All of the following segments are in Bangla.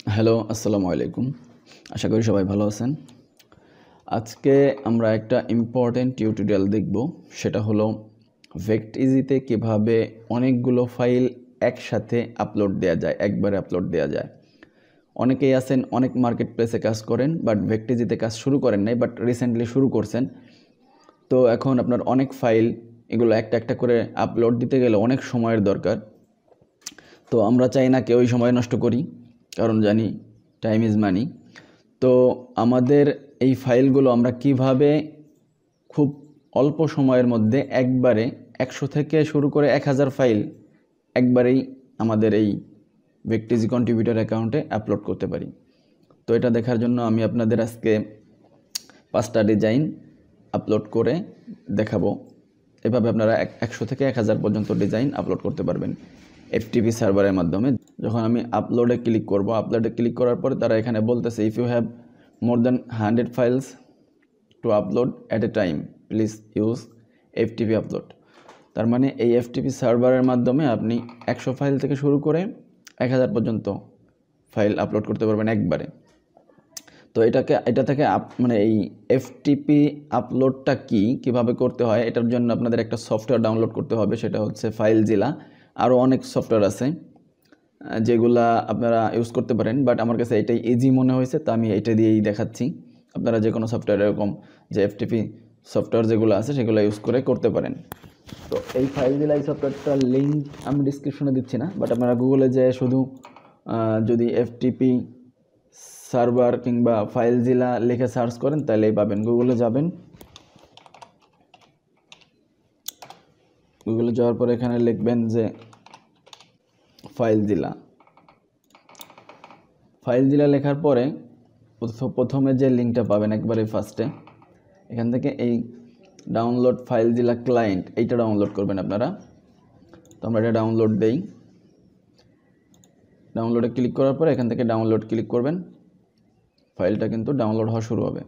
হ্যালো, আসসালামু আলাইকুম। আশা করি সবাই ভালো আছেন। আজকে আমরা একটা ইম্পর্টেন্ট টিউটোরিয়াল দেখব। সেটা হলো ভেক্টইজিতে কিভাবে অনেকগুলো ফাইল একসাথে আপলোড দেওয়া যায়, একবারে আপলোড দেওয়া যায়। অনেকেই আছেন অনেক মার্কেট প্লেসে কাজ করেন, বাট ভেক্টইজিতে কাজ শুরু করেন নাই, বাট রিসেন্টলি শুরু করছেন। তো এখন আপনার অনেক ফাইল এগুলো একটা একটা করে আপলোড দিতে গেলে অনেক সময়ের দরকার। তো আমরা চাই না কেউই সময় নষ্ট করি, কারণ জানি টাইম ইজ মানি। তো আমাদের এই ফাইলগুলো আমরা কিভাবে খুব অল্প সময়ের মধ্যে একবারে 100 থেকে শুরু করে 1000 ফাইল একবারেই আমাদের এই ভেক্টিজি কন্ট্রিবিউটর অ্যাকাউন্টে আপলোড করতে পারি। তো এটা দেখার জন্য আমি আপনাদের আজকে 5টা ডিজাইন আপলোড করে দেখাবো। এভাবে আপনারা 100 থেকে 1000 পর্যন্ত ডিজাইন আপলোড করতে পারবেন FTP সার্ভারের মাধ্যমে। যখন আমি আপলোডে ক্লিক করব, আপলোডে ক্লিক করার পরে তারা এখানে বলতেছে if you have more than 100 files to upload at a time please use FTP upload. তার মানে এই FTP সার্ভারের মাধ্যমে আপনি 100 ফাইল থেকে শুরু করে 1000 পর্যন্ত ফাইল আপলোড করতে পারবেন একবারে। তো এটা থেকে মানে এই FTP আপলোডটা কিভাবে করতে হয়, এটার জন্য আপনাদের একটা সফটওয়্যার ডাউনলোড করতে হবে, সেটা হচ্ছে ফাইলজিলা। আরও অনেক সফটওয়্যার আছে যেগুলা আপনারা ইউজ করতে পারেন, বাট আমার কাছে এটাই ইজি মনে হয়েছে, তো আমি এটা দিয়েই দেখাচ্ছি। আপনারা যে কোনো সফটওয়্যার এরকম যে FTP সফটওয়্যার যেগুলো আছে সেগুলো ইউজ করে করতে পারেন। তো এই ফাইলজিলা এই সফটওয়্যারটার লিঙ্ক আমি ডিসক্রিপশনে দিচ্ছি না, বাট আপনারা গুগলে যে শুধু যদি FTP সার্ভার কিংবা ফাইলজিলা লিখে সার্চ করেন তাহলেই পাবেন। গুগলে যাবেন, গুগলে যাওয়ার পর এখানে লিখবেন যে ফাইলজিলা লেখার পরে প্রথমে যে লিঙ্কটা পাবেন একবারে ফার্স্টে, এখান থেকে এই ডাউনলোড ফাইলজিলা ক্লায়েন্ট এইটা ডাউনলোড করবেন আপনারা। তো আমরা এটা ডাউনলোড দেই। ডাউনলোডে ক্লিক করার পরে এখান থেকে ডাউনলোড ক্লিক করবেন, ফাইলটা কিন্তু ডাউনলোড হওয়া শুরু হবে।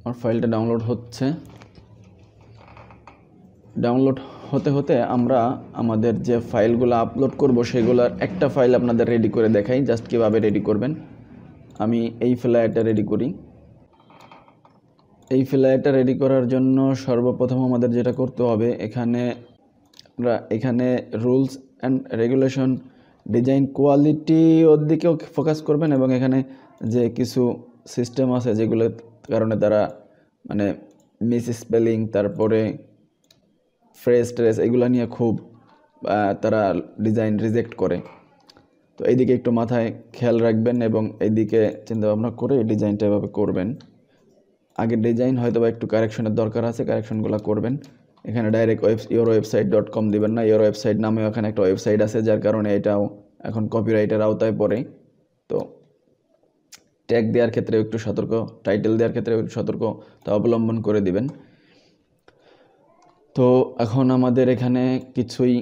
আর ফাইলটা ডাউনলোড হচ্ছে। ডাউনলোড হতে হতে আমরা আমাদের যে ফাইলগুলো আপলোড করব সেগুলোর একটা ফাইল আপনাদের রেডি করে দেখাই, জাস্ট কীভাবে রেডি করবেন। আমি এই ফ্লায়ারটা রেডি করি। এই ফ্লায়ারটা রেডি করার জন্য সর্বপ্রথম আমাদের যেটা করতে হবে, এখানে rules and regulation design quality ওর দিকেও ফোকাস করবেন, এবং এখানে যে কিছু সিস্টেম আছে যেগুলোর কারণে তারা মানে মিস স্পেলিং, তারপরে ফ্রেজ ট্রেস এগুলো নিয়ে খুব তারা ডিজাইন রিজেক্ট করে। তো এইদিকে একটু মাথায় খেয়াল রাখবেন এবং এইদিকে চিন্তাভাবনা করে এই ডিজাইনটা এভাবে করবেন। আগের ডিজাইন হয়তো বা একটু কারেকশনের দরকার আছে, কারেকশনগুলো করবেন। এখানে ডাইরেক্ট yourwebsite.com দিবেন না, ইয়োর ওয়েবসাইট নামেও এখানে একটা ওয়েবসাইট আছে, যার কারণে এটাও এখন কপিরাইটের আওতায় পড়ে। তো ট্যাগ দেওয়ার ক্ষেত্রে একটু সতর্ক, টাইটেল দেওয়ার ক্ষেত্রে একটু সতর্কতা অবলম্বন করে দিবেন। তো এখন আমাদের এখানে কিছুই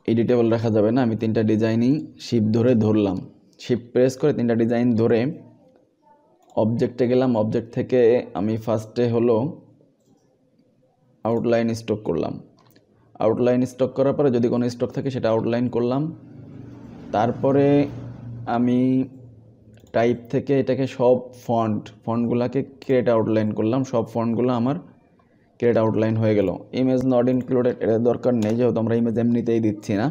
এডিটেবল রাখা যাবে না। আমি 3টা ডিজাইনই শিফট ধরে ধরলাম, শিফট প্রেস করে 3টা ডিজাইন ধরে অবজেক্টে গেলাম। অবজেক্ট থেকে আমি ফার্স্টে হলো আউটলাইন স্টক করলাম। আউটলাইন স্টক করার পরে যদি কোনো স্টক থাকে সেটা আউটলাইন করলাম। তারপরে আমি টাইপ থেকে এটাকে সব ফন্টগুলোকে ক্রিয়েট আউটলাইন করলাম। সব ফন্টগুলো আমার ক্রিয়েট আউটলাইন হয়ে গেল। ইমেজ নট ইনক্লুডেড, এটা দরকার নেই, যেহেতু আমরা ইমেজ এমনিতেই দিচ্ছি না।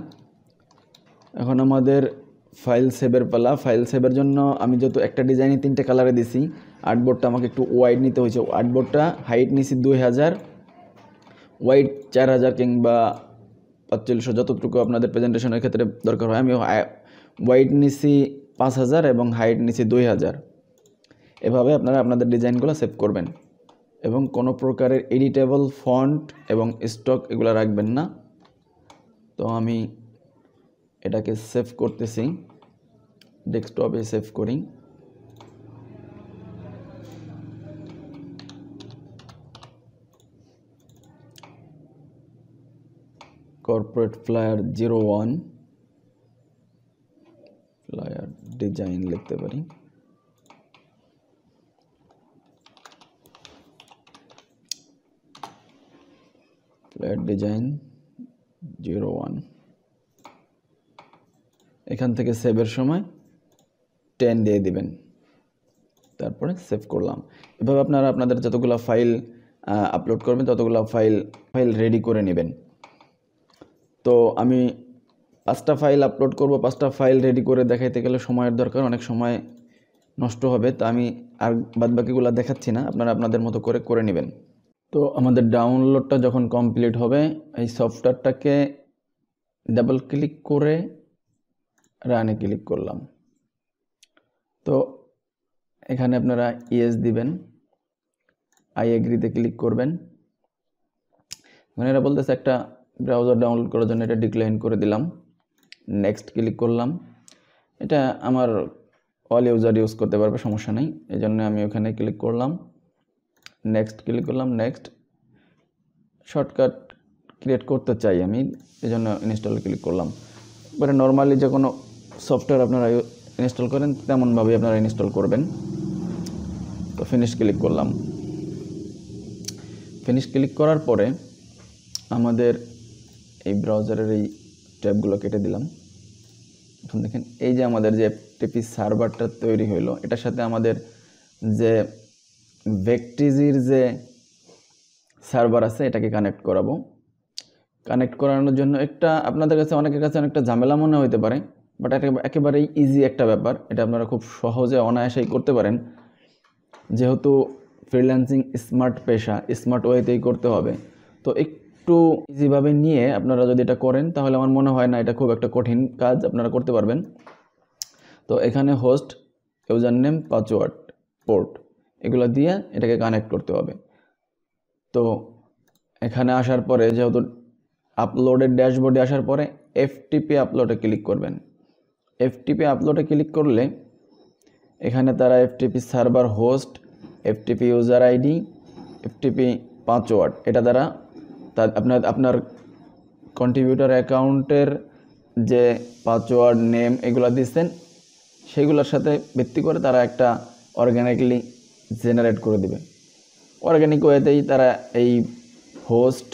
এখন আমাদের ফাইল সেভের পালা। ফাইল সেভের জন্য আমি যেহেতু একটা ডিজাইনে 3টে কালারে দিছি, আর্টবোর্ডটা আমাকে একটু ওয়াইড নিতে হয়েছে। আর্টবোর্ডটা হাইট নিছি 2000, ওয়াইড 4000 কিংবা 4500, যতটুকু আপনাদের প্রেজেন্টেশনের ক্ষেত্রে দরকার হয়। আমি ওয়াইড নিছি 5000 এবং হাইট নিছি 2000। এভাবে আপনারা আপনাদের ডিজাইনগুলো সেভ করবেন এবং কোনো প্রকারের এডিটেবল ফন্ট এবং স্টক এগুলো রাখবেন না। তো আমি এটাকে সেভ করতেছি, ডেস্কটপে সেভ করি। কর্পোরেট ফ্লায়ার 01 ফ্লায়ার ডিজাইন লিখতে পারি। ফ্লায়ার ডিজাইন 01 এখান থেকে সেভের সময় 10 দিয়ে দিবেন, তারপরে সেভ করলাম। এভাবে আপনারা আপনাদের যতগুলো ফাইল আপলোড করবেন ততগুলো ফাইল রেডি করে নেবেন। তো আমি 5টা ফাইল আপলোড করব, 5টা ফাইল রেডি করে দেখাইতে গেলে সময়ের দরকার, অনেক সময় নষ্ট হবে। তো আমি আর বাদবাকিগুলো দেখাচ্ছি না, আপনারা আপনাদের মতো করে নেবেন। তো আমাদের ডাউনলোডটা যখন কমপ্লিট হবে, এই সফটওয়্যারটাকে ডাবল ক্লিক করে রানে ক্লিক করলাম। তো এখানে আপনারা ইয়েস দিবেন, আই এগ্রিতে ক্লিক করবেন। মানে এরা বলতেছে একটা ব্রাউজার ডাউনলোড করার জন্য, এটা ডিক্লাইন করে দিলাম। নেক্সট ক্লিক করলাম। এটা আমার অল ইউজার ইউজ করতে পারবে, সমস্যা নেই, এই জন্য আমি ওখানে ক্লিক করলাম। নেক্সট ক্লিক করলাম। নেক্সট শর্টকাট ক্রিয়েট করতে চাই আমি, এই জন্য ইনস্টল ক্লিক করলাম। এবারে নর্মালি যে কোনো সফটওয়্যার আপনারা ইনস্টল করেন তেমনভাবে আপনারা ইনস্টল করবেন। তো ফিনিশ ক্লিক করলাম। ফিনিশ ক্লিক করার পরে আমাদের এই ব্রাউজারের এই ট্যাবগুলো কেটে দিলাম। এখন দেখেন এই যে আমাদের যে FTP সার্ভারটা তৈরি হইলো, এটার সাথে আমাদের যে ভেকটিজির যে সার্ভার আছে এটাকে কানেক্ট করাবো। কানেক্ট করানোর জন্য একটা আপনাদের কাছে অনেকের কাছে অনেকটা ঝামেলা মনে হতে পারে, বাট একেবারেই ইজি একটা ব্যাপার। এটা আপনারা খুব সহজে অনায়াসেই করতে পারেন। যেহেতু ফ্রিল্যান্সিং স্মার্ট পেশা, স্মার্ট ওয়েতেই করতে হবে, তো একটু ইজিভাবে নিয়ে আপনারা যদি এটা করেন তাহলে আমার মনে হয় না এটা খুব একটা কঠিন কাজ, আপনারা করতে পারবেন। তো এখানে host, user name, password, port এগুলো দিয়ে এটাকে কানেক্ট করতে হবে। তো এখানে আসার পরে যেহেতু আপলোডের ড্যাশবোর্ডে আসার পরে FTP আপলোডে ক্লিক করবেন। FTP আপলোডে ক্লিক করলে এখানে তারা FTP server host, FTP user ID, FTP password এটা দ্বারা আপনার কন্ট্রিবিউটর অ্যাকাউন্টের যে পাসওয়ার্ড, নেম এগুলো দিচ্ছেন সেগুলোর সাথে ভিত্তি করে তারা একটা অর্গানিকলি জেনারেট করে দেবে। অর্গানিক ওয়েতেই তারা এই হোস্ট,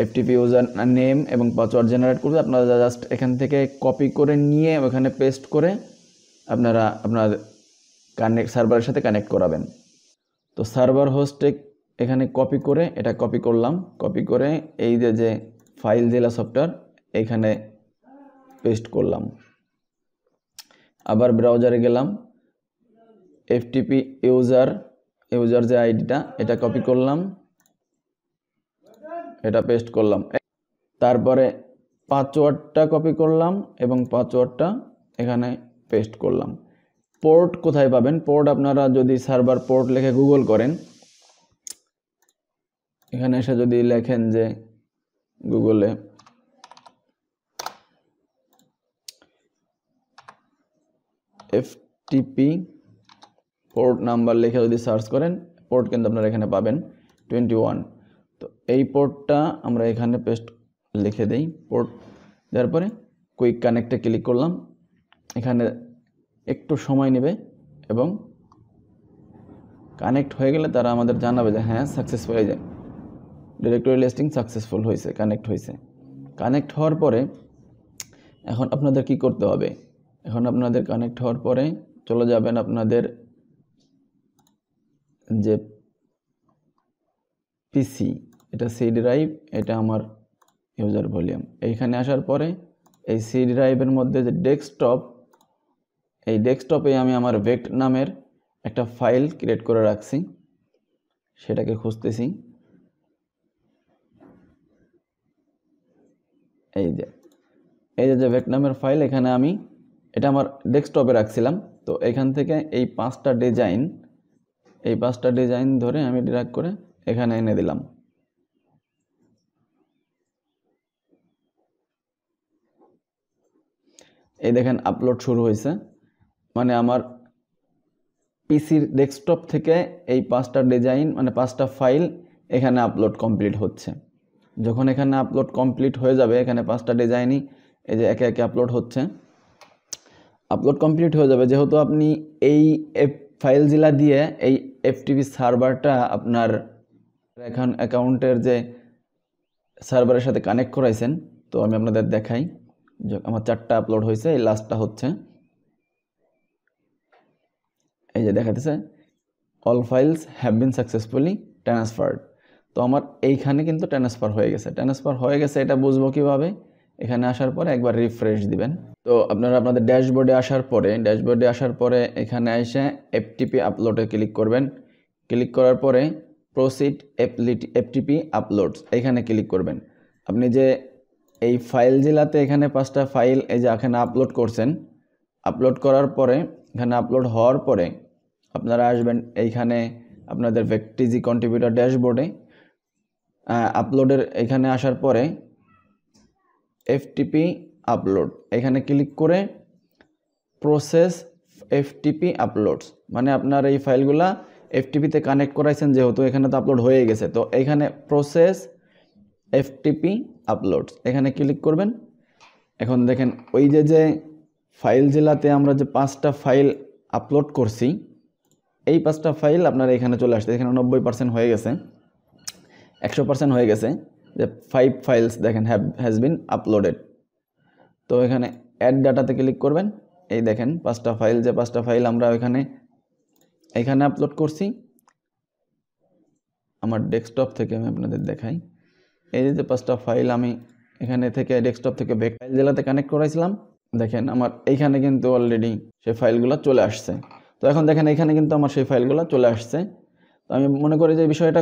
FTP ইউজার নেম এবং পাসওয়ার্ড জেনারেট করবে। আপনারা জাস্ট এখান থেকে কপি করে নিয়ে ওখানে পেস্ট করে আপনারা আপনার সার্ভারের সাথে কানেক্ট করাবেন। তো সার্ভার হোস্টে এখানে কপি করে এটা কপি করলাম। কপি করে এই যে ফাইল জেলা সফটওয়্যার এখানে পেস্ট করলাম। আবার ব্রাউজারে গেলাম, FTP ইউজার যে আইডিটা এটা কপি করলাম, এটা পেস্ট করলাম। তারপরে পাসওয়ার্ডটা কপি করলাম এবং পাসওয়ার্ডটা এখানে পেস্ট করলাম। পোর্ট কোথায় পাবেন? পোর্ট আপনারা যদি সার্ভার পোর্ট লিখে গুগল করেন, এখানে এসে যদি লেখেন যে গুগলে FTP পোর্ট নাম্বার লিখে যদি সার্চ করেন, পোর্ট কিন্তু আপনারা এখানে পাবেন 21। তো এই পোর্টটা আমরা এখানে পেস্ট লিখে দেই। পোর্ট দেওয়ার পরে কুইক কানেক্টে ক্লিক করলাম। এখানে একটু সময় নেবে এবং কানেক্ট হয়ে গেলে তারা আমাদের জানাবে যে হ্যাঁ সাকসেসফুল, হয়ে যায় ডিরেক্টরি লিস্টিং সাকসেসফুল হয়েছে, কানেক্ট হয়েছে। কানেক্ট হওয়ার পরে এখন আপনাদের কি করতে হবে? এখন আপনাদের কানেক্ট হওয়ার পরে চলে যাবেন আপনাদের যে পিসি, এটা সি ড্রাইভ, এটা আমার ইউজার ভলিউম। এইখানে আসার পরে এই সি ড্রাইভের মধ্যে যে ডেস্কটপ, এই ডেস্কটপে আমি আমার ভেক্ট নামের একটা ফাইল ক্রিয়েট করে রাখছি, সেটাকে খুঁজতেছি। এই যে ভেক্ট নামের ফাইল, এখানে আমি এটা আমার ডেস্কটপে রাখছিলাম। তো এখান থেকে এই 5টা ডিজাইন ধরে আমি ড্র্যাগ করে এখানে এনে দিলাম। এই দেখেন আপলোড শুরু হয়েছে, মানে আমার পিসির ডেস্কটপ থেকে এই 5টা ডিজাইন মানে 5টা ফাইল এখানে আপলোড কমপ্লিট হচ্ছে। যখন এখানে আপলোড কমপ্লিট হয়ে যাবে, এখানে 5টা ডিজাইনই এই যে একে একে আপলোড হচ্ছে। আপলোড কমপ্লিট হয়ে যাবে, যেহেতু আপনি এই ফাইল জেলা দিয়ে এই FTP সার্ভারটা আপনার এখন অ্যাকাউন্টের যে সার্ভারের সাথে কানেক্ট করাইছেন। তো আমি আপনাদের দেখাই, আমার 4টা আপলোড হয়েছে, এই লাস্টটা হচ্ছে, এই যে দেখাতেছে all files have been successfully transferred. তো আমার এইখানে কিন্তু ট্রান্সফার হয়ে গেছে। এটা বুঝবো কিভাবে? এখানে আসার পরে একবার রিফ্রেশ দিবেন। তো আপনারা আপনাদের ড্যাশবোর্ডে আসার পরে এখানে এসে এফটিপি আপলোডে ক্লিক করবেন। ক্লিক করার পরে প্রসিড এফটিপি আপলোডস এখানে ক্লিক করবেন। আপনি যে এই ফাইল জেলাতে এখানে 5টা ফাইল এই যে এখানে আপলোড করছেন, আপলোড করার পরে এখানে আপলোড হওয়ার পরে আপনারা আসবেন এইখানে আপনাদের ভেক্টিজি কন্ট্রিবিউটর ড্যাশবোর্ডে, আপলোডের এখানে আসার পরে এফটিপি আপলোড এখানে ক্লিক করে প্রসেস এফটিপি আপলোডস, মানে আপনার এই ফাইলগুলা এফটিপিতে কানেক্ট করাইছেন যেহেতু এখানে তো আপলোড হয়ে গেছে, তো এখানে প্রসেস এফটিপি আপলোডস এখানে ক্লিক করবেন। এখন দেখেন ওই যে ফাইল জেলাতে আমরা যে 5টা ফাইল আপলোড করছি, এই 5টা ফাইল আপনার এখানে চলে আসছে। এখানে 90% হয়ে গেছে, 100% হয়ে গেছে, যে 5 ফাইলস দেখেন হ্যাজ বিন আপলোডেড। তো এখানে অ্যাড ডাটাতে ক্লিক করবেন। এই দেখেন 5টা ফাইল আমরা এখানে আপলোড করছি। আমার ডেস্কটপ থেকে আমি আপনাদের দেখাই, এই যে 5টা ফাইল আমি এখানে থেকে ডেস্কটপ থেকে ফাইল জেলাতে কানেক্ট করাইছিলাম। দেখেন আমার এইখানে কিন্তু অলরেডি সেই ফাইলগুলো চলে আসছে। তো এখন দেখেন এখানে কিন্তু আমার সেই ফাইলগুলো চলে আসছে। তো আমি মনে করি যে বিষয়টা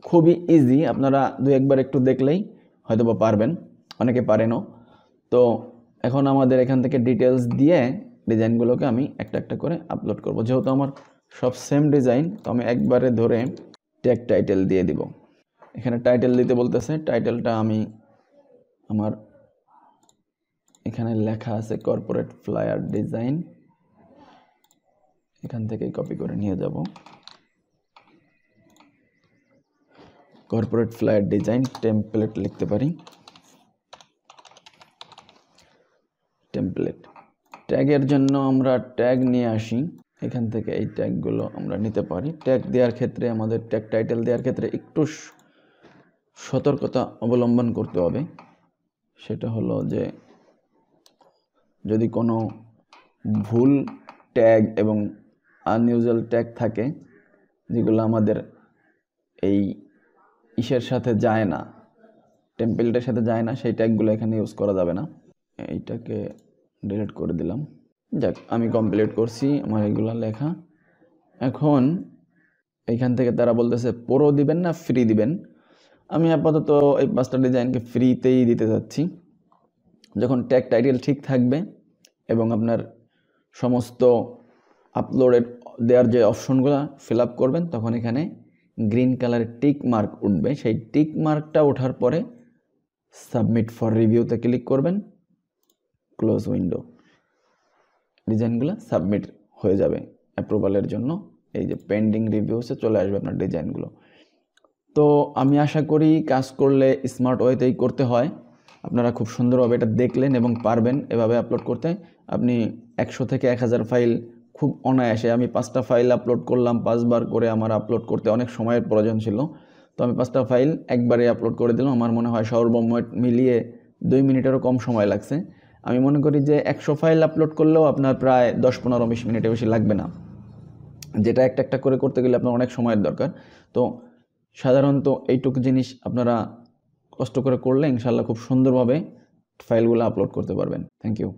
খুবই ইজি, আপনারা 2-1বার একটু দেখলেই হয়তো বা পারবেন, অনেকে পারেনও। তো এখন আমাদের এখান থেকে ডিটেলস দিয়ে ডিজাইনগুলোকে আমি একটা একটা করে আপলোড করব। যেহেতু আমার সব সেম ডিজাইন, তো আমি একবারে ধরে ট্যাগ টাইটেল দিয়ে দিব। এখানে টাইটেল দিতে বলতেছে, টাইটেলটা আমি আমার এখানে লেখা আছে কর্পোরেট ফ্লায়ার ডিজাইন, এখান থেকে কপি করে নিয়ে যাব। কর্পোরেট ফ্লায়ার ডিজাইন টেমপ্লেট লিখতে পারি। টেমপ্লেট ট্যাগের জন্য আমরা ট্যাগ নিয়ে আসি, এখান থেকে এই ট্যাগগুলো আমরা নিতে পারি। ট্যাগ দেওয়ার ক্ষেত্রে আমাদের ট্যাগ টাইটেল দেওয়ার ক্ষেত্রে একটু সতর্কতা অবলম্বন করতে হবে। সেটা হলো যে যদি কোনো ভুল ট্যাগ এবং আনইউজুয়াল ট্যাগ থাকে যেগুলো আমাদের এই ইসের সাথে যায় না, টেমপ্লেটের সাথে যায় না, সেই ট্যাগগুলো এখানে ইউজ করা যাবে না। এইটাকে ডিলিট করে দিলাম। যাক, আমি কমপ্লিট করছি আমার এগুলো লেখা। এখন এইখান থেকে তারা বলতেছে প্রো দিবেন না ফ্রি দিবেন। আমি আপাতত এই 5টা ডিজাইনকে ফ্রিতেই দিতে যাচ্ছি। যখন ট্যাগ টাইটেল ঠিক থাকবে এবং আপনার সমস্ত আপলোডের দেওয়ার যে অপশনগুলো ফিল আপ করবেন, তখন এখানে গ্রিন কালারের টিক মার্ক উঠবে। সেই টিক মার্কটা ওঠার পরে সাবমিট ফর রিভিউতে ক্লিক করবেন, ক্লোজ উইন্ডো, ডিজাইনগুলো সাবমিট হয়ে যাবে অ্যাপ্রুভালের জন্য। এই যে পেন্ডিং রিভিউসে চলে আসবে আপনার ডিজাইনগুলো। তো আমি আশা করি কাজ করলে স্মার্ট ওয়েতেই করতে হয়। আপনারা খুব সুন্দরভাবে এটা দেখলেন এবং পারবেন এভাবে আপলোড করতে। আপনি 100 থেকে 1000 ফাইল খুব অনায়াসে, আমি 5টা ফাইল আপলোড করলাম, 5বার করে আমার আপলোড করতে অনেক সময়ের প্রয়োজন ছিল। তো আমি 5টা ফাইল একবারে আপলোড করে দিলাম। আমার মনে হয় সর্বমোট মিলিয়ে 2 মিনিটেরও কম সময় লাগছে। আমি মনে করি যে 100 ফাইল আপলোড করলেও আপনার প্রায় 10-15-20 মিনিটের বেশি লাগবে না, যেটা একটা একটা করে করতে গেলে আপনার অনেক সময়ের দরকার। তো সাধারণত এইটুকু জিনিস আপনারা কষ্ট করে করলে ইনশাআল্লাহ খুব সুন্দরভাবে ফাইলগুলো আপলোড করতে পারবেন। Thank you.